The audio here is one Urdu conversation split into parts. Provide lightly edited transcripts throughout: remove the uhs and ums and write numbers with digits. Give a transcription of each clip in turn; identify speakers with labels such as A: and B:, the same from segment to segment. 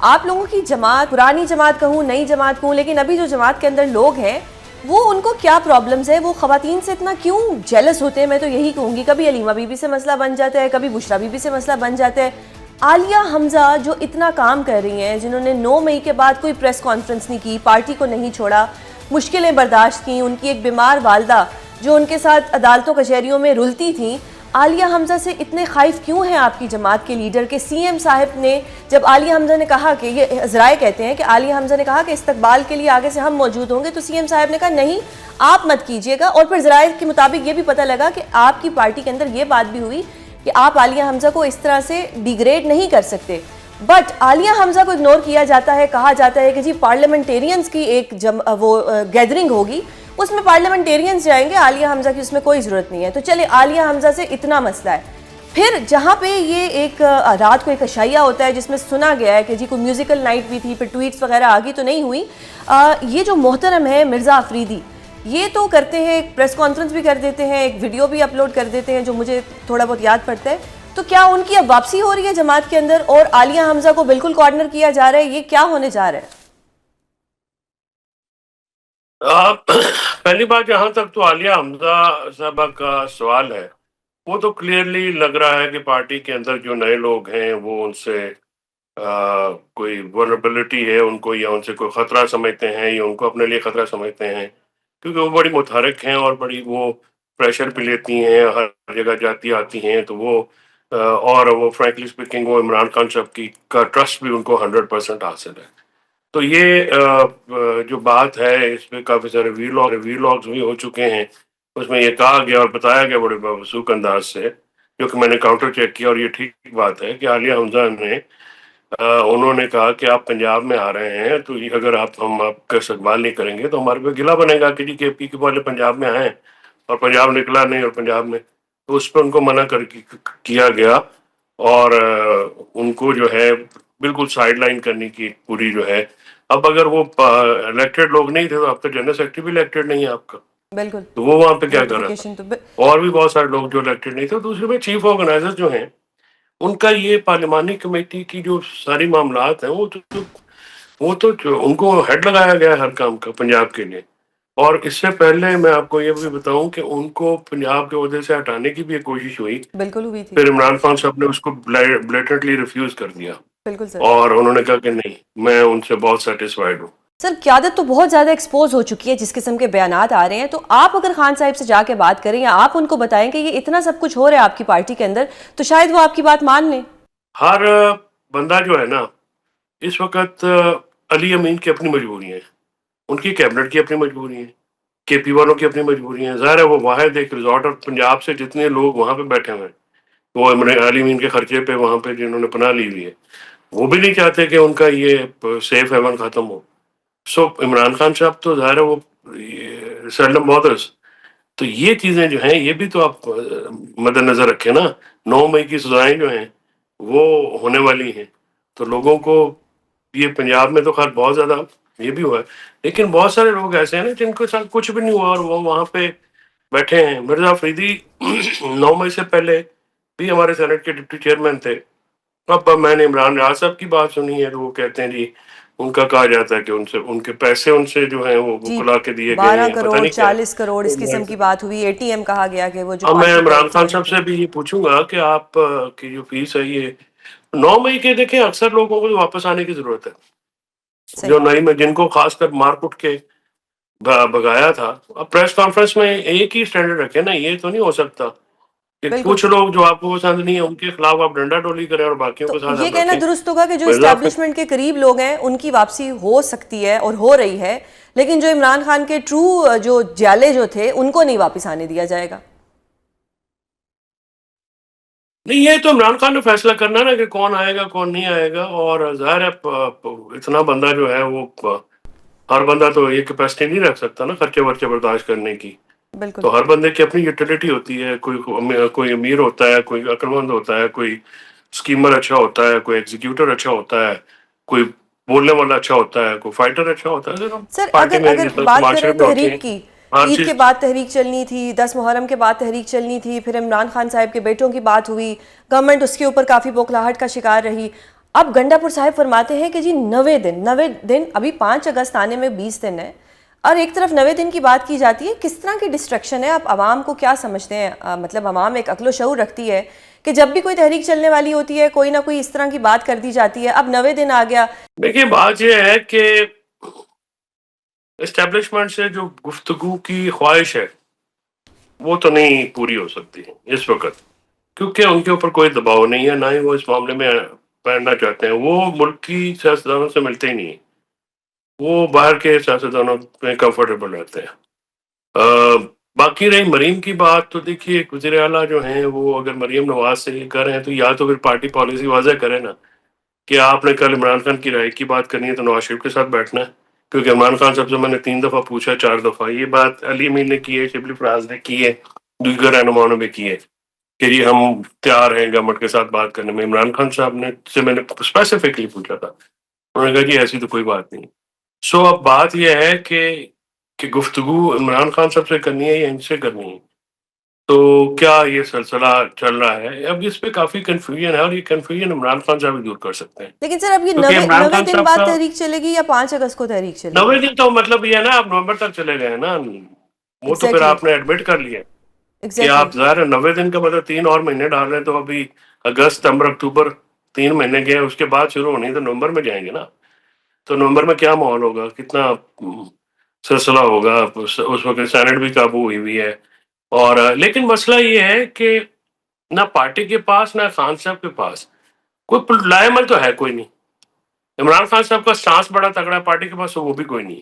A: آپ لوگوں کی جماعت، پرانی جماعت کہوں نئی جماعت کہوں، لیکن ابھی جو جماعت کے اندر لوگ ہیں وہ ان کو کیا پرابلمز ہے، وہ خواتین سے اتنا کیوں جیلس ہوتے ہیں؟ میں تو یہی کہوں گی کبھی علیمہ بی بی سے مسئلہ بن جاتا ہے، کبھی بشریٰ بی بی سے مسئلہ بن جاتا ہے. عالیہ حمزہ جو اتنا کام کر رہی ہیں، جنہوں نے 9 مئی کے بعد کوئی پریس کانفرنس نہیں کی، پارٹی کو نہیں چھوڑا، مشکلیں برداشت کیں، ان کی ایک بیمار والدہ جو ان کے ساتھ عدالتوں کچہریوں میں رلتی تھیں، عالیہ حمزہ سے اتنے خائف کیوں ہیں آپ کی جماعت کے لیڈر کہ سی ایم صاحب نے جب عالیہ حمزہ نے کہا کہ یہ ذرائع کہتے ہیں کہ عالیہ حمزہ نے کہا کہ استقبال کے لیے آگے سے ہم موجود ہوں گے، تو سی ایم صاحب نے کہا نہیں آپ مت کیجئے گا. اور پھر ذرائع کے مطابق یہ بھی پتہ لگا کہ آپ کی پارٹی کے اندر یہ بات بھی ہوئی کہ آپ عالیہ حمزہ کو اس طرح سے ڈیگریڈ نہیں کر سکتے. بٹ عالیہ حمزہ کو اگنور کیا جاتا ہے، کہا جاتا ہے کہ جی پارلیمنٹیرینز کی ایک گیدرنگ ہوگی، اس میں پارلیمنٹیرینز جائیں گے، عالیہ حمزہ کی اس میں کوئی ضرورت نہیں ہے. تو چلے عالیہ حمزہ سے اتنا مسئلہ ہے. پھر جہاں پہ یہ ایک رات کو ایک عشائیہ ہوتا ہے جس میں سنا گیا ہے کہ جی کوئی میوزیکل نائٹ بھی تھی، پھر ٹویٹس وغیرہ آگی تو نہیں ہوئی. یہ جو محترم ہے مرزا افریدی، یہ تو کرتے ہیں ایک پریس کانفرنس بھی کر دیتے ہیں، ایک ویڈیو بھی اپلوڈ کر دیتے ہیں جو مجھے تھوڑا بہت یاد پڑتا ہے. تو کیا ان کی اب واپسی ہو رہی ہے جماعت کے اندر اور عالیہ حمزہ کو بالکل کارنر کیا جا رہا ہے؟ یہ کیا ہونے جا رہا ہے؟
B: پہلی بات جہاں تک تو عالیہ حمزہ صاحبہ کا سوال ہے، وہ تو کلیئرلی لگ رہا ہے کہ پارٹی کے اندر جو نئے لوگ ہیں وہ ان سے کوئی ولنریبلٹی ہے ان کو، یا ان سے کوئی خطرہ سمجھتے ہیں، یا ان کو اپنے لیے خطرہ سمجھتے ہیں، کیونکہ وہ بڑی متحرک ہیں اور بڑی وہ پریشر بھی لیتی ہیں، ہر جگہ جاتی آتی ہیں. تو وہ اور وہ فرینکلی اسپیکنگ وہ عمران خان صاحب کی کا ٹرسٹ بھی ان کو 100% حاصل ہے. تو یہ جو بات ہے اس میں کافی سارے ویلاگز بھی ہو چکے ہیں، اس میں یہ کہا گیا اور بتایا گیا بڑے موثوق انداز سے، جو کہ میں نے کاؤنٹر چیک کیا اور یہ ٹھیک بات ہے کہ عالیہ حمزہ نے انہوں نے کہا کہ آپ پنجاب میں آ رہے ہیں تو اگر ہم آپ کا استقبال نہیں کریں گے تو ہمارے پہ گلہ بنے گا کہ جی کے پی کے والے پنجاب میں آئے اور پنجاب نکلا نہیں، اور پنجاب میں تو اس پہ ان کو منع کیا گیا اور ان کو جو ہے بالکل سائڈ لائن کرنے کی پوری جو ہے. اب اگر وہ الیکٹڈ لوگ نہیں تھے تو اب تو جنرل سیکرٹری بھی الیکٹڈ نہیں ہے آپ کا،
A: بالکل
B: تو وہ وہاں پہ کیا کر رہا تھا؟
A: نوٹیفیکیشن تو
B: اور بھی بہت سارے لوگ جو الیکٹڈ نہیں تھے. دوسرے میں چیف آرگنائزر جو ہیں ان کا یہ پارلیمانی کمیٹی کی جو ساری معاملات ہیں وہ تو ان کو ہیڈ لگایا گیا ہے ہر کام کا پنجاب کے لیے. اور اس سے پہلے میں آپ کو یہ بھی بتاؤں کہ ان کو پنجاب کے عہدے سے ہٹانے کی بھی ایک کوشش ہوئی،
A: بالکل ہوئی تھی.
B: پھر عمران خان صاحب نے اس کو بلیٹنٹلی ریفیوز کر دیا
A: بالکل سر.
B: اور انہوں نے کہا کہ نہیں میں ان سے بہت سیٹسفائیڈ ہوں.
A: سر قیادت تو بہت زیادہ ایکسپوز ہو چکی ہے جس قسم کے بیانات آ رہے ہیں، تو آپ اگر خان صاحب سے جا کے بات کریں یا آپ ان کو بتائیں کہ یہ اتنا سب کچھ ہو رہا ہے آپ کی پارٹی کے اندر، تو شاید وہ آپ کی بات مان لیں.
B: ہر بندہ جو ہے نا اس وقت علی امین کی اپنی مجبوری ہیں، ان کی کیبنٹ کی اپنی مجبوری ہیں، کے پی والوں کی اپنی مجبوری ہیں. ظاہر ہے وہ واحد ایک ریزورٹ، اور پنجاب سے جتنے لوگ وہاں پہ بیٹھے ہوئے ہیں وہ علی امین کے خرچے پہ وہاں پہ جنہوں نے پناہ لی ہوئی ہے، وہ بھی نہیں چاہتے کہ ان کا یہ سیف ہیون ختم ہو. سو عمران خان صاحب تو ظاہر ہے وہ سیلڈم بادرز. تو یہ چیزیں جو ہیں یہ بھی تو آپ مد نظر رکھیں نا. 9 مئی کی سزائیں جو ہیں وہ ہونے والی ہیں، تو لوگوں کو یہ پنجاب میں تو خیر بہت زیادہ یہ بھی ہوا ہے، لیکن بہت سارے لوگ ایسے ہیں نا جن کے ساتھ کچھ بھی نہیں ہوا اور وہ وہاں پہ بیٹھے ہیں. مرزا افریدی 9 مئی سے پہلے بھی ہمارے سینٹ کے ڈپٹی چیئرمین تھے. اب میں نے عمران راز صاحب کی بات سنی ہے تو وہ کہتے ہیں جی ان کا کہا جاتا ہے کہ ان کے پیسے ان سے جو ہیں وہ
A: جی
B: بلا کے دیے گئے
A: 12
B: ہیں، پتہ
A: کروڑ
B: نہیں کیا
A: 40 کروڑ اس قسم کی بات ہوئی. اے ٹی ایم کہا گیا کہ وہ جو
B: اب میں
A: پارٹی کا
B: عمران
A: ایک
B: خان
A: چینل
B: صاحب
A: تھا.
B: سے بھی یہ پوچھوں گا کہ آپ کی جو فیس ہے یہ 9 مئی کے دیکھیں اکثر لوگوں کو واپس آنے کی ضرورت ہے، جو
A: صحیح.
B: 9 میں جن کو خاص کر مار کٹ کے بگایا تھا. اب پریس کانفرنس میں ایک ہی سٹینڈرڈ رکھے نا، یہ تو نہیں ہو سکتا کہ
A: بالکل.
B: کچھ لوگ جو آپ کو پسند نہیں ہیں ان کے خلاف آپ ڈنڈا ڈولی کریں اور باقیوں
A: تو
B: کے ساتھ
A: یہ
B: آپ
A: کہنا
B: رکھیں.
A: درست ہوگا کہ جو
B: مرزا
A: اسٹیبلشمنٹ کے قریب لوگ ہیں ان کی واپسی ہو سکتی ہے اور ہو رہی ہے، لیکن جو عمران خان کے ٹرو جو جالے جو تھے ان کو نہیں واپس آنے دیا جائے گا.
B: نہیں، یہ تو عمران خان نے فیصلہ کرنا نا کہ کون آئے گا کون نہیں آئے گا. اور ظاہر ہے اتنا بندہ جو ہے وہ ہر بندہ تو یہ کیپیسٹی نہیں رکھ سکتا نا خرچے ورچے برداشت کرنے کی.
A: بالکل.
B: تو ہر بندے کی اپنی یوٹیلیٹی ہوتی ہے. کوئی امیر ہوتا ہے، کوئی عقل مند ہوتا ہے، کوئی اسکیمر اچھا ہوتا ہے، کوئی ایگزیکیوٹر اچھا ہوتا ہے، کوئی بولنے والا اچھا ہوتا ہے، کوئی فائٹر اچھا ہوتا ہے.
A: سر
B: پارٹی میں
A: اگر
B: جس طرح
A: بات کریں
B: معاشرے میں ہوتی ہیں
A: تحریک کی،
B: ہر
A: عید کے
B: چیز.
A: بعد تحریک چلنی تھی، 10 محرم کے بعد تحریک چلنی تھی، پھر عمران خان صاحب کے بیٹوں کی بات ہوئی، گورنمنٹ اس کے اوپر کافی بوکھلاہٹ کا شکار رہی. اب گنڈا پور صاحب فرماتے ہیں کہ جی 90 دن ابھی 5 اگست آنے میں 20 دن ہے، اور ایک طرف 90 دن کی بات کی جاتی ہے. کس طرح کی ڈسٹریکشن ہے؟ آپ عوام کو کیا سمجھتے ہیں؟ مطلب عوام ایک عقل و شعور رکھتی ہے کہ جب بھی کوئی تحریک چلنے والی ہوتی ہے کوئی نہ کوئی اس طرح کی بات کر دی جاتی ہے. اب 90 دن آ گیا.
B: دیکھیے بات یہ ہے کہ اسٹیبلشمنٹ سے جو گفتگو کی خواہش ہے وہ تو نہیں پوری ہو سکتی اس وقت، کیونکہ ان کے اوپر کوئی دباؤ نہیں ہے، نہ ہی وہ اس معاملے میں پڑھنا چاہتے ہیں. وہ ملک کی سیاستدانوں سے ملتے ہی نہیں ہیں، وہ باہر کے سیاستدانوں میں کمفرٹیبل رہتے ہیں. باقی رہی مریم کی بات، تو دیکھیے وزیر اعلیٰ جو ہیں وہ اگر مریم نواز سے یہ کر رہے ہیں تو یا تو پھر پارٹی پالیسی واضح کرے نا کہ آپ نے کل عمران خان کی رائے کی بات کرنی ہے تو نواز شریف کے ساتھ بیٹھنا ہے. کیونکہ عمران خان صاحب سے میں نے 3 دفعہ پوچھا، 4 دفعہ یہ بات علی امین نے کی ہے، شبلی فراز نے کی ہے، دیگر رہنماؤں نے بھی کی ہے کہ جی ہم تیار ہیں گورنمنٹ کے ساتھ بات کرنے میں. عمران خان صاحب نے سے میں نے اسپیسیفکلی پوچھا تھا، انہوں نے کہا جی ایسی تو کوئی بات نہیں. سو اب بات یہ ہے کہ گفتگو عمران خان صاحب سے کرنی ہے یا ان سے کرنی ہے، تو کیا یہ سلسلہ چل رہا ہے. اب اس پہ کافی کنفیوژن ہے، اور یہ کنفیوژن عمران خان صاحب ہی دور کر سکتے ہیں.
A: لیکن سر اب یہ
B: کیونکہ عمران
A: 90
B: خان
A: دن
B: صاحب
A: بعد
B: کا
A: تحریک چلے گی یا 5 اگست کو تحریک چلے
B: 90
A: گی؟
B: دن تو مطلب یہ ہے نا آپ نومبر تک چلے گئے نا، وہ تو پھر
A: ایگزیکٹلی
B: آپ نے ایڈمٹ کر لیا کہ
A: ایگزیکٹلی
B: آپ ظاہر 90 دن کا مطلب 3 اور مہینے ڈال رہے ہیں. تو ابھی اگست ستمبر اکتوبر 3 مہینے گئے، اس کے بعد شروع ہونی تو نومبر میں جائیں گے نا. تو نومبر میں کیا ماحول ہوگا، کتنا سلسلہ ہوگا. اس وقت سینٹ بھی قابو ہوئی ہے. اور لیکن مسئلہ یہ ہے کہ نہ پارٹی کے پاس نہ خان صاحب کے پاس کوئی لائے عمل تو ہے کوئی نہیں. عمران خان صاحب کا سٹانس بڑا تگڑا ہے، پارٹی کے پاس وہ بھی کوئی نہیں.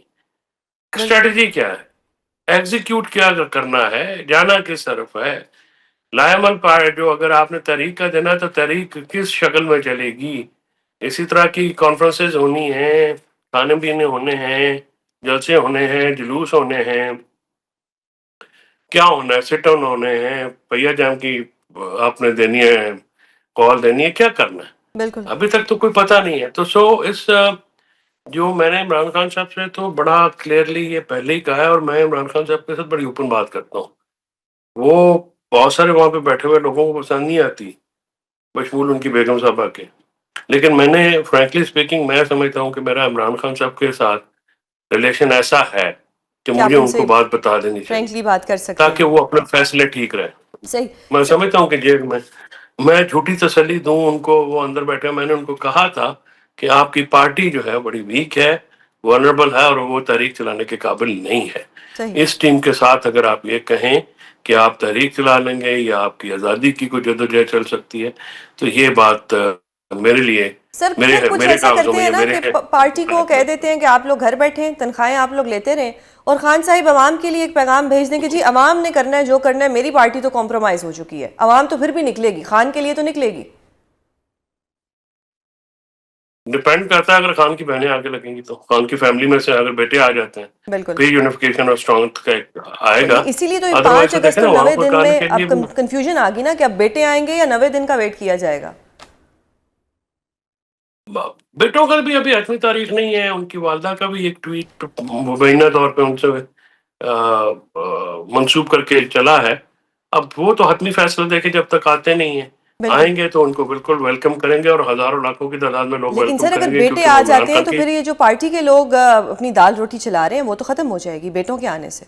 A: بالکل.
B: اسٹریٹجی کیا ہے، ایگزیکیوٹ کیا کرنا ہے، جانا کس طرف ہے. لائے عمل جو اگر آپ نے تحریک کا دینا ہے تو تحریک کس شکل میں چلے گی. اسی طرح کی کانفرنسز ہونی ہیں، کھانے پینے ہونے ہیں، جلسے ہونے ہیں، جلوس ہونے ہیں، کیا ہونا ہے، سٹ ڈاؤن ہونے ہیں، پہیا جام کی آپ نے دینی ہے، کال دینی ہے، کیا کرنا ہے.
A: بالکل
B: ابھی تک تو کوئی پتہ نہیں ہے. تو اس جو میں نے عمران خان صاحب سے تو بڑا کلیئرلی یہ پہلے ہی کہا ہے، اور میں عمران خان صاحب کے ساتھ بڑی اوپن بات کرتا ہوں. وہ بہت سارے وہاں پہ بیٹھے ہوئے لوگوں کو پسند نہیں آتی، بشمول ان کی بیگم صاحبہ کے. لیکن میں نے فرینکلی اسپیکنگ میں سمجھتا ہوں کہ میرا عمران خان صاحب کے ساتھ ریلیشن ایسا ہے کہ
A: کہ آپ
B: مجھے
A: ان
B: ان
A: سے
B: کو بات بتا دینی چاہیے
A: فرینکلی بات کر سکتے
B: تاکہ
A: ہیں.
B: وہ اپنے فیصلے ٹھیک رہے.
A: صحیح.
B: میں سمجھتا ہوں کہ جیل میں جھوٹی تسلی دوں ان کو، وہ اندر بیٹھے. میں نے ان کو کہا تھا کہ آپ کی پارٹی جو ہے بڑی ویک ہے، ورنربل ہے، اور وہ تحریک چلانے کے قابل نہیں ہے.
A: صحیح.
B: اس ٹیم کے ساتھ اگر آپ یہ کہیں کہ آپ تحریک چلا لیں گے یا آپ کی آزادی کی کوئی جدوجہد چل سکتی ہے، تو یہ بات میرے لیے
A: سر پھر کچھ
B: میرے
A: ایسا
B: کاغذوں
A: کرتے
B: میں
A: ہیں
B: یا
A: نا
B: میرے
A: کہ پارٹی کو کہہ دیتے ہیں کہ آپ لوگ گھر بیٹھیں، تنخواہیں آپ لوگ لیتے رہیں، اور خان صاحب عوام کے لیے ایک پیغام بھیج دیں کہ جی عوام نے کرنا ہے جو کرنا ہے، میری پارٹی تو کمپرومائز ہو چکی ہے. عوام تو پھر بھی نکلے گی، خان کے لیے تو نکلے گی.
B: ڈپینڈ کرتا ہے. اگر خان کی بہنیں آگے لگیں گی تو خان کی فیملی میں سے اگر بیٹے آ جاتے ہیں
A: بالکل.
B: پھر یونیفیکیشن اور اسٹرانگ کا آئے گا.
A: اسی لیے تو
B: ادروائز
A: 5
B: تو
A: اگست
B: دیکھیں
A: اور
B: نا وہاں
A: 90
B: پر
A: دن
B: کال
A: میں
B: کے
A: اب
B: لیے
A: کنفیوژن آ گئی نا کہ اب بیٹے آئیں گے یا 90 دن کا ویٹ کیا جائے گا.
B: بیٹوں کا بھی ابھی حتمی تاریخ نہیں ہے. ان کی والدہ کا بھی ایک ٹویٹ مبینہ طور پہ ان سے منسوب کر کے چلا ہے. اب وہ تو حتمی فیصلہ دے کے جب تک آتے نہیں ہیں،
A: بالکل.
B: آئیں گے تو ان کو بالکل ویلکم کریں گے، اور ہزاروں لاکھوں کی تعداد میں لوگ
A: لیکن
B: ویلکم
A: سر اگر
B: کریں گے،
A: بیٹے
B: کیونکہ
A: آ
B: وہ عمران
A: جاتے ہیں
B: خان
A: تو
B: کی
A: پھر یہ جو پارٹی کے لوگ اپنی دال روٹی چلا رہے ہیں وہ تو ختم ہو جائے گی بیٹوں کے آنے سے.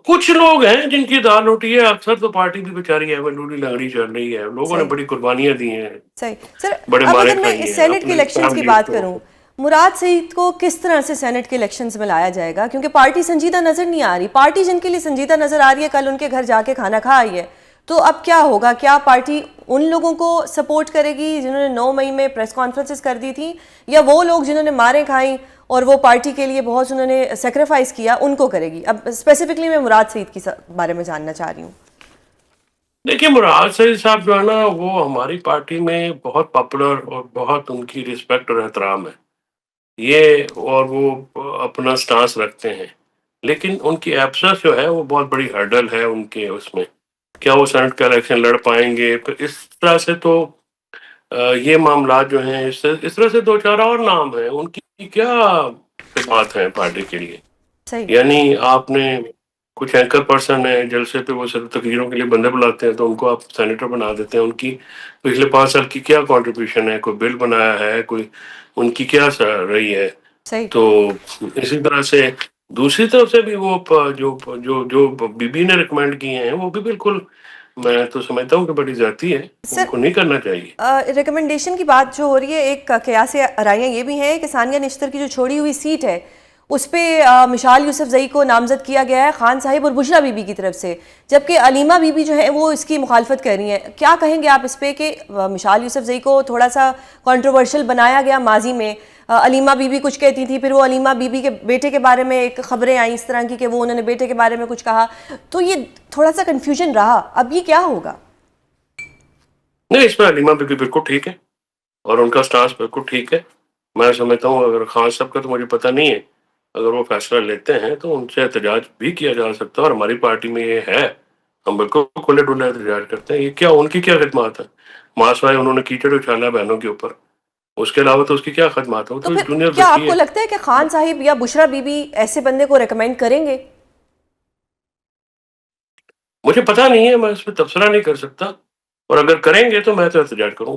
B: کچھ لوگ ہیں جن کی دال روٹی ہے. اکثر تو پارٹی بھی بیچاری ہے وہ لوڑی لنگڑی چل رہی ہے. لوگوں نے
A: صحیح.
B: بڑی قربانیاں دی ہیں،
A: صحیح. سر
B: بڑے
A: اب
B: مارے
A: اگر میں
B: کھائی ہیں
A: سینٹ کے
B: اپنے
A: الیکشنز کی
B: فیملیز
A: بات
B: کو.
A: کروں، مراد سعید کو کس طرح سے سینٹ کے الیکشنز میں لایا جائے گا؟ کیونکہ پارٹی سنجیدہ نظر نہیں آ رہی. پارٹی جن کے لیے سنجیدہ نظر آ رہی ہے کل ان کے گھر جا کے کھانا کھا آئی ہے. تو اب کیا ہوگا؟ کیا پارٹی ان لوگوں کو سپورٹ کرے گی جنہوں نے 9 مئی میں پریس کانفرنسز کر دی تھیں، یا وہ لوگ جنہوں نے ماریں کھائیں اور وہ پارٹی کے لیے بہت انہوں نے سیکریفائز کیا ان کو کرے گی؟ اب اسپیسیفکلی میں مراد سعید کی بارے میں جاننا چاہ رہی ہوں.
B: دیکھیے مراد سعید صاحب جو ہے نا وہ ہماری پارٹی میں بہت پاپولر اور بہت ان کی رسپیکٹ اور احترام ہے یہ، اور وہ اپنا سٹانس رکھتے ہیں. لیکن ان کی ایبسنس جو ہے وہ بہت بڑی ہرڈل ہے ان کے اس میں. کیا وہ سینٹ کا الیکشن لڑ پائیں گے؟ پھر اس طرح سے تو یہ معاملات جو ہیں اس طرح سے 2-4 اور نام ہیں ان کی کیا خدمات ہیں پارٹی کے لیے.
A: صحیح.
B: یعنی آپ نے کچھ اینکر پرسن ہیں جلسے پہ وہ صرف تقریروں کے لیے بندے بلاتے ہیں تو ان کو آپ سینیٹر بنا دیتے ہیں. ان کی پچھلے 5 سال کی کیا کنٹریبیوشن ہے؟ کوئی بل بنایا ہے؟ کوئی ان کی کیا رہی ہے؟
A: صحیح.
B: تو اسی طرح سے دوسری طرف سے بھی وہ جو جو جو بی بی نے ریکمینڈ کیے ہیں وہ بھی بالکل میں تو سمجھتا ہوں کہ بڑی زیادتی ہے، ان کو نہیں کرنا چاہیے.
A: ریکمنڈیشن کی بات جو ہو رہی ہے، ایک قیاس رائیاں یہ بھی ہیں کہ ثانیہ نشتر کی جو چھوڑی ہوئی سیٹ ہے اس پہ مشال یوسفزئی کو نامزد کیا گیا ہے خان صاحب اور بشرا بی بی کی طرف سے، جبکہ علیمہ بی بی جو ہے وہ اس کی مخالفت کر رہی ہیں. کیا کہیں گے آپ اس پہ کہ مشال یوسفزئی کو تھوڑا سا کنٹروورشل بنایا گیا ماضی میں؟ علیمہ بی بی کچھ کہتی تھی، پھر وہ علیمہ بی بی کے بیٹے کے بارے میں ایک خبریں آئیں اس طرح کی کہ وہ انہوں نے بیٹے کے بارے میں کچھ کہا، تو یہ تھوڑا سا کنفیوژن رہا. اب یہ کیا ہوگا؟
B: نہیں، اس میں علیمہ بی بی بالکل ٹھیک ہے اور ان کا سٹانس بالکل ٹھیک ہے. میں سمجھتا ہوں اگر خان صاحب کا تو مجھے پتہ نہیں ہے، اگر وہ فیصلہ لیتے ہیں تو ان سے احتجاج بھی کیا جا سکتا ہے، اور ہماری پارٹی میں یہ ہے، ہم بالکل کھلے ڈلے احتجاج کرتے ہیں. یہ کیا ان کی کیا خدمات ہے؟ ماسوائے انہوں نے کیچڑ اچھالا بہنوں کے اوپر، اس کے علاوہ تو اس کی کیا خدمات ہے؟ وہ
A: تو
B: تو
A: پھر
B: جونیئر
A: کیا آپ
B: بچی
A: کو
B: ہے.
A: لگتا ہے کہ خان صاحب یا بشرا بی بی ایسے بندے کو ریکمینڈ کریں گے؟
B: مجھے پتہ نہیں ہے، میں اس پہ تبصرہ نہیں کر سکتا، اور اگر کریں گے تو میں تو احتجاج کروں.